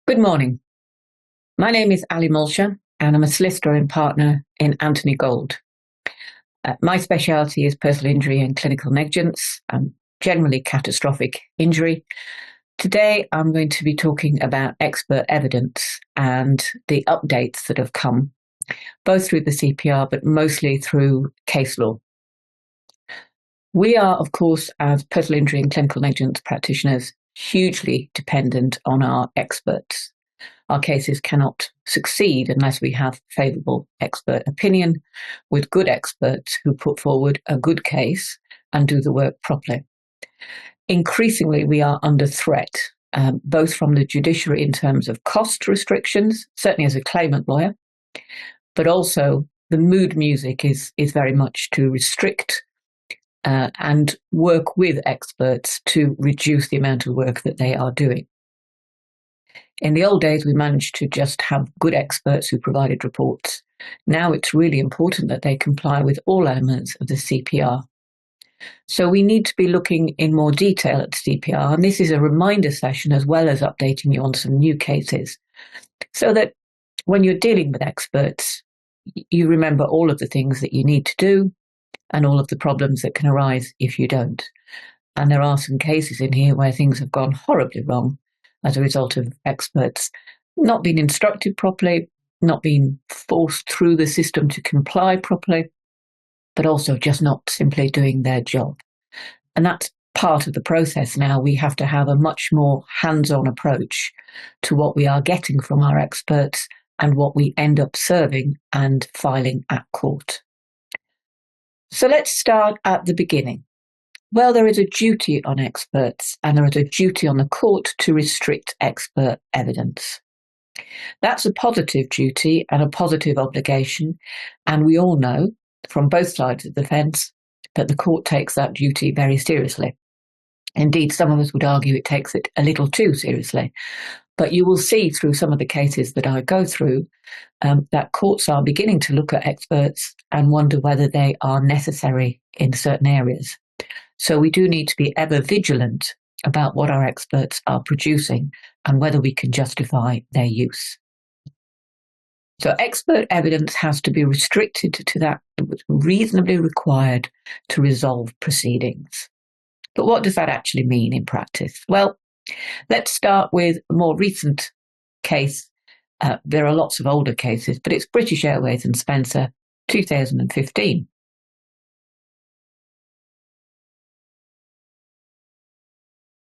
Good morning. My name is Ali Mulsher, and I'm a solicitor and partner in Anthony Gold. My specialty is personal injury and clinical negligence, generally catastrophic injury. Today, I'm going to be talking about expert evidence and the updates that have come, both through the CPR, but mostly through case law. We are, of course, as personal injury and clinical negligence practitioners, hugely dependent on our experts. Our cases cannot succeed unless we have favourable expert opinion with good experts who put forward a good case and do the work properly. Increasingly, we are under threat, both from the judiciary in terms of cost restrictions, certainly as a claimant lawyer, but also the mood music is very much to restrict and work with experts to reduce the amount of work that they are doing. In the old days, we managed to just have good experts who provided reports. Now it's really important that they comply with all elements of the CPR. So we need to be looking in more detail at the CPR, and this is a reminder session as well as updating you on some new cases, so that when you're dealing with experts, you remember all of the things that you need to do and all of the problems that can arise if you don't. And there are some cases in here where things have gone horribly wrong as a result of experts not being instructed properly, not being forced through the system to comply properly, but also just not simply doing their job. And that's part of the process now. We have to have a much more hands-on approach to what we are getting from our experts and what we end up serving and filing at court. So let's start at the beginning. Well, there is a duty on experts and there is a duty on the court to restrict expert evidence. That's a positive duty and a positive obligation, and we all know from both sides of the fence that the court takes that duty very seriously. Indeed, some of us would argue it takes it a little too seriously. But you will see through some of the cases that I go through that courts are beginning to look at experts and wonder whether they are necessary in certain areas. So we do need to be ever vigilant about what our experts are producing and whether we can justify their use. So expert evidence has to be restricted to that was reasonably required to resolve proceedings. But what does that actually mean in practice? Well, let's start with a more recent case. There are lots of older cases, but it's British Airways and Spencer, 2015.